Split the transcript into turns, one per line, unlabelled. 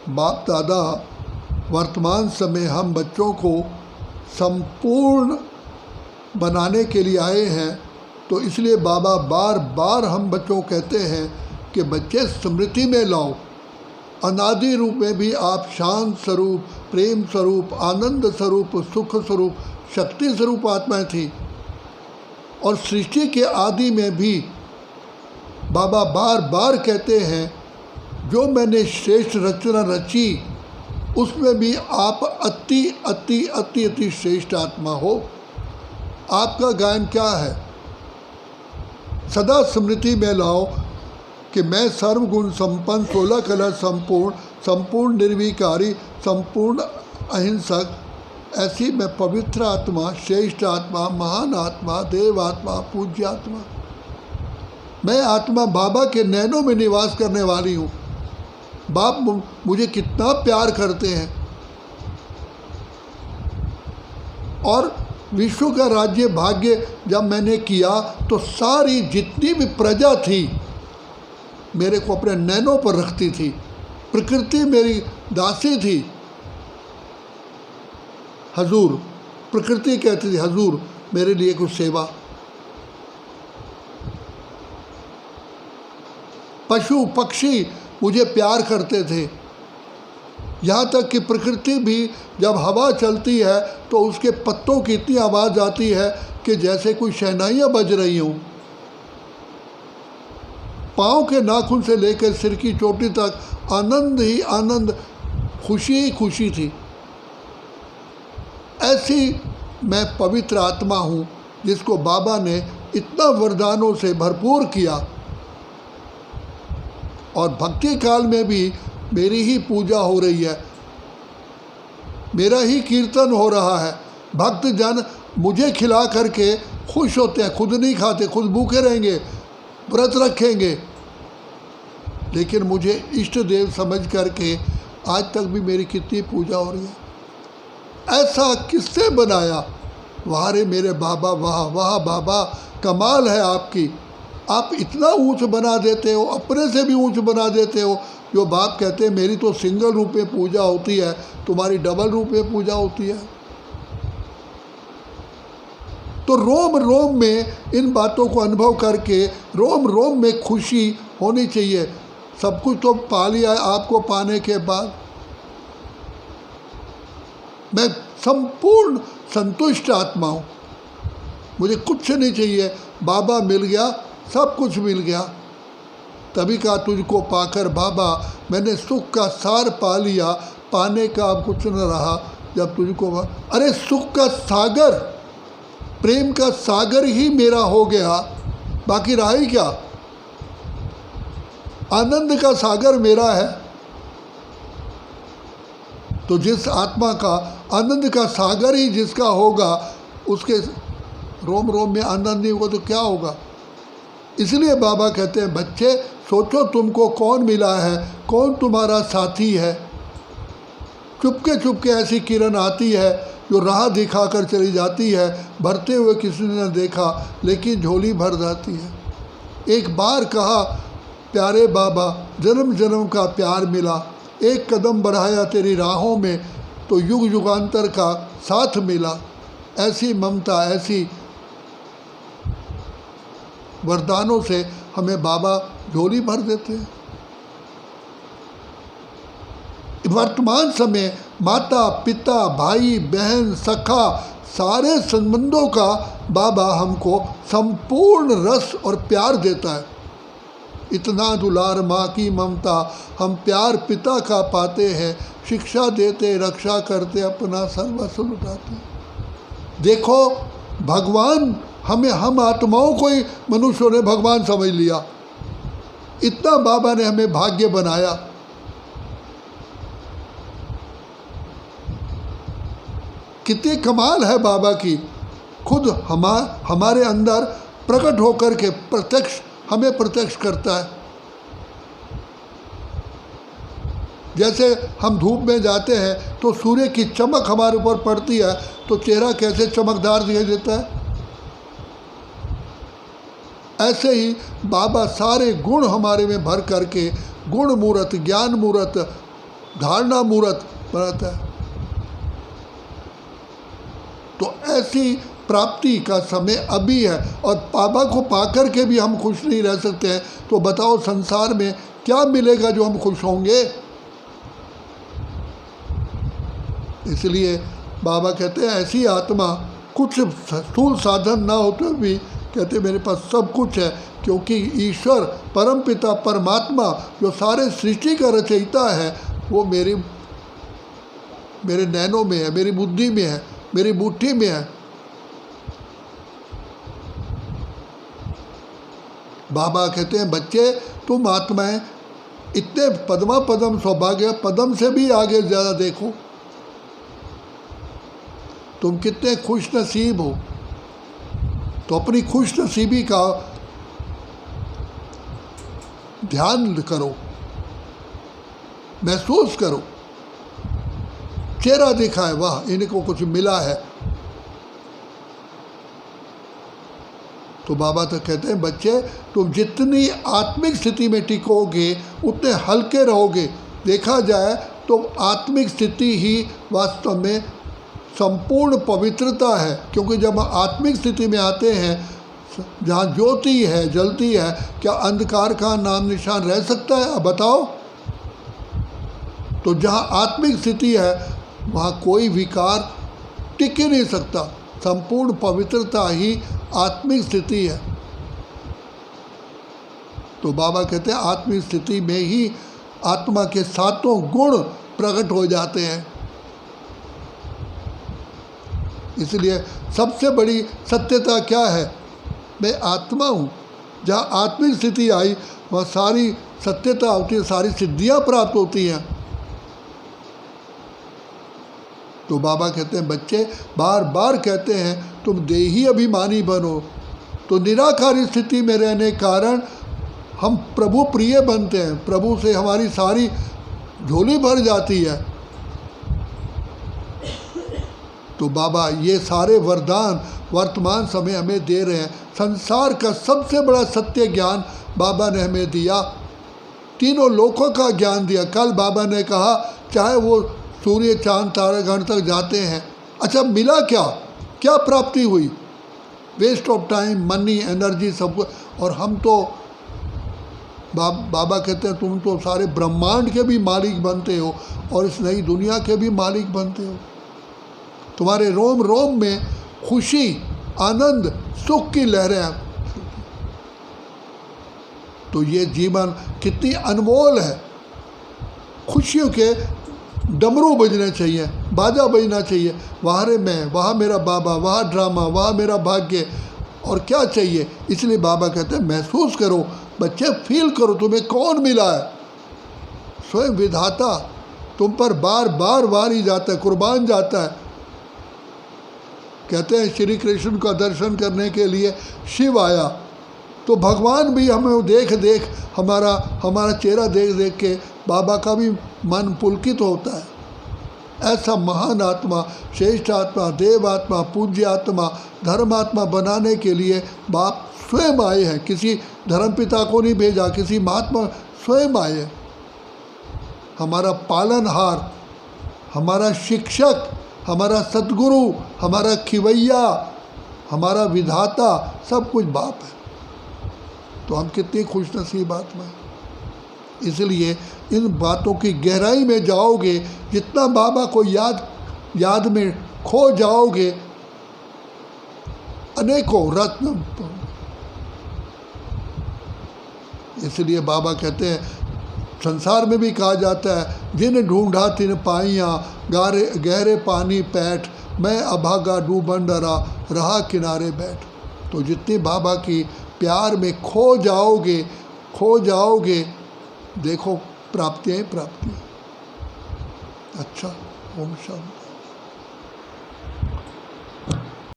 बाप दादा वर्तमान समय हम बच्चों को संपूर्ण बनाने के लिए आए हैं, तो इसलिए बाबा बार बार हम बच्चों को कहते हैं कि बच्चे स्मृति में लाओ, अनादि रूप में भी आप शांत स्वरूप, प्रेम स्वरूप, आनंद स्वरूप, सुख स्वरूप, शक्ति स्वरूप आत्माएं थी। और सृष्टि के आदि में भी बाबा बार बार कहते हैं जो मैंने श्रेष्ठ रचना रची उसमें भी आप अति अति अति अति श्रेष्ठ आत्मा हो। आपका गायन क्या है? सदा स्मृति में लाओ कि मैं सर्वगुण संपन्न, 16 कला संपूर्ण, संपूर्ण निर्विकारी, संपूर्ण अहिंसक, ऐसी मैं पवित्र आत्मा, श्रेष्ठ आत्मा, महान आत्मा, देव आत्मा, पूज्य आत्मा, मैं आत्मा बाबा के नैनों में निवास करने वाली हूँ। बाप मुझे कितना प्यार करते हैं। और विश्व का राज्य भाग्य जब मैंने किया तो सारी जितनी भी प्रजा थी मेरे को अपने नैनों पर रखती थी। प्रकृति मेरी दासी थी। हजूर, प्रकृति कहती थी हजूर मेरे लिए कुछ सेवा। पशु पक्षी मुझे प्यार करते थे। यहाँ तक कि प्रकृति भी जब हवा चलती है तो उसके पत्तों की इतनी आवाज़ आती है कि जैसे कोई शहनाइयाँ बज रही हों। पाँव के नाखून से लेकर सिर की चोटी तक आनंद ही आनंद, खुशी ही खुशी थी। ऐसी मैं पवित्र आत्मा हूँ जिसको बाबा ने इतना वरदानों से भरपूर किया। और भक्ति काल में भी मेरी ही पूजा हो रही है, मेरा ही कीर्तन हो रहा है। भक्त जन मुझे खिला करके खुश होते हैं, खुद नहीं खाते, खुद भूखे रहेंगे, व्रत रखेंगे, लेकिन मुझे इष्ट देव समझ करके आज तक भी मेरी कितनी पूजा हो रही है। ऐसा किससे बनाया? वाह रे मेरे बाबा, वाह वाह बाबा, कमाल है आपकी। आप इतना ऊंच बना देते हो, अपने से भी ऊंच बना देते हो। जो बाप कहते हैं मेरी तो सिंगल रूप में पूजा होती है, तुम्हारी डबल रूप में पूजा होती है। तो रोम रोम में इन बातों को अनुभव करके रोम रोम में खुशी होनी चाहिए। सब कुछ तो पा लिया है आपको पाने के बाद। मैं संपूर्ण संतुष्ट आत्मा हूँ, मुझे कुछ नहीं चाहिए। बाबा मिल गया, सब कुछ मिल गया। तभी कहा तुझको पाकर बाबा मैंने सुख का सार पा लिया, पाने का अब कुछ न रहा। जब तुझको, अरे सुख का सागर, प्रेम का सागर ही मेरा हो गया, बाकी रहा ही क्या? आनंद का सागर मेरा है। तो जिस आत्मा का आनंद का सागर ही जिसका होगा, उसके रोम रोम में आनंद नहीं होगा तो क्या होगा? इसलिए बाबा कहते हैं बच्चे सोचो तुमको कौन मिला है, कौन तुम्हारा साथी है। चुपके चुपके ऐसी किरण आती है जो राह दिखाकर चली जाती है, भरते हुए किसी ने न देखा लेकिन झोली भर जाती है। एक बार कहा प्यारे बाबा जन्म जन्म का प्यार मिला, एक कदम बढ़ाया तेरी राहों में तो युग युगांतर का साथ मिला। ऐसी ममता, ऐसी वरदानों से हमें बाबा झोली भर देते हैं। वर्तमान समय माता पिता भाई बहन सखा सारे संबंधों का बाबा हमको संपूर्ण रस और प्यार देता है। इतना दुलार माँ की ममता हम प्यार पिता का पाते हैं, शिक्षा देते, रक्षा करते, अपना सर्वस्व लुटाते। देखो भगवान हमें, हम आत्माओं को ही मनुष्यों ने भगवान समझ लिया। इतना बाबा ने हमें भाग्य बनाया। कितनी कमाल है बाबा की। खुद हमारे अंदर प्रकट होकर के प्रत्यक्ष हमें प्रत्यक्ष करता है। जैसे हम धूप में जाते हैं तो सूर्य की चमक हमारे ऊपर पड़ती है तो चेहरा कैसे चमकदार दिखाई देता है। ऐसे ही बाबा सारे गुण हमारे में भर करके, गुण मूर्त, ज्ञान मूर्त, धारणा मूर्त बनाता है। तो ऐसी प्राप्ति का समय अभी है, और बाबा को पाकर के भी हम खुश नहीं रह सकते हैं, तो बताओ संसार में क्या मिलेगा जो हम खुश होंगे। इसलिए बाबा कहते हैं ऐसी आत्मा, कुछ स्थूल साधन ना होते भी कहते मेरे पास सब कुछ है, क्योंकि ईश्वर परमपिता परमात्मा जो सारे सृष्टि का रचयिता है वो मेरे नैनों में है, मेरी बुद्धि में है, मेरी मुट्ठी में है। बाबा कहते हैं बच्चे तुम आत्माएं इतने पद्मा पदम सौभाग्य, पदम से भी आगे ज़्यादा देखो, तुम कितने खुश नसीब हो। तो अपनी खुश नसीबी का ध्यान करो, महसूस करो, चेहरा दिखा है, वाह इनको कुछ मिला है। तो बाबा तो कहते हैं बच्चे तुम जितनी आत्मिक स्थिति में टिकोगे उतने हल्के रहोगे। देखा जाए तो आत्मिक स्थिति ही वास्तव में संपूर्ण पवित्रता है, क्योंकि जब हम आत्मिक स्थिति में आते हैं जहाँ ज्योति है, जलती है, क्या अंधकार का नाम निशान रह सकता है? अब बताओ। तो जहाँ आत्मिक स्थिति है वहाँ कोई विकार टिक ही नहीं सकता। संपूर्ण पवित्रता ही आत्मिक स्थिति है। तो बाबा कहते हैं आत्मिक स्थिति में ही आत्मा के सातों गुण प्रकट हो जाते हैं। इसलिए सबसे बड़ी सत्यता क्या है? मैं आत्मा हूँ। जहाँ आत्मिक स्थिति आई वहाँ सारी सत्यता होती है, सारी सिद्धियाँ प्राप्त होती हैं। तो बाबा कहते हैं बच्चे बार बार कहते हैं तुम देही अभिमानी बनो। तो निराकारी स्थिति में रहने के कारण हम प्रभु प्रिय बनते हैं, प्रभु से हमारी सारी झोली भर जाती है। तो बाबा ये सारे वरदान वर्तमान समय हमें दे रहे हैं। संसार का सबसे बड़ा सत्य ज्ञान बाबा ने हमें दिया, तीनों लोकों का ज्ञान दिया। कल बाबा ने कहा चाहे वो सूर्य चांद तारागण तक जाते हैं, अच्छा मिला क्या? क्या प्राप्ति हुई? Waste of time, money, energy, सब कुछ। और हम तो बाबा कहते हैं तुम तो सारे ब्रह्मांड के भी मालिक बनते हो और इस नई दुनिया के भी मालिक बनते हो। तुम्हारे रोम रोम में खुशी, आनंद, सुख की लहरें हैं। तो ये जीवन कितनी अनमोल है। खुशियों के डमरू बजने चाहिए, बाजा बजना चाहिए। वहाँ रे मैं, वहाँ मेरा बाबा, वहाँ ड्रामा, वहाँ मेरा भाग्य। और क्या चाहिए? इसलिए बाबा कहते हैं महसूस करो बच्चे, फील करो तुम्हें कौन मिला है। स्वयं विधाता तुम पर बार बार वारी जाता है, कुर्बान जाता है। कहते हैं श्री कृष्ण का दर्शन करने के लिए शिव आया, तो भगवान भी हमें देख देख हमारा चेहरा देख देख के बाबा का भी मन पुलकित होता है। ऐसा महान आत्मा, श्रेष्ठ आत्मा, देव आत्मा, पूज्य आत्मा, धर्मात्मा बनाने के लिए बाप स्वयं आए हैं। किसी धर्मपिता को नहीं भेजा, किसी महात्मा, स्वयं आए। हमारा पालनहार, हमारा शिक्षक, हमारा सद्गुरु, हमारा खिवैया, हमारा विधाता, सब कुछ बाप है। तो हम कितनी खुशनसीब आत्मा है। इसलिए इन बातों की गहराई में जाओगे, जितना बाबा को याद में खो जाओगे, अनेकों रत्न। इसलिए बाबा कहते हैं संसार में भी कहा जाता है जिन ढूंढा तिन पाइयाँ, गहरे पानी पैठ, मैं अभागा डूबन डरा, रहा किनारे बैठ। तो जितनी बाबा की प्यार में खो जाओगे, देखो प्राप्तियाँ ही प्राप्ति। अच्छा, ओम शांति।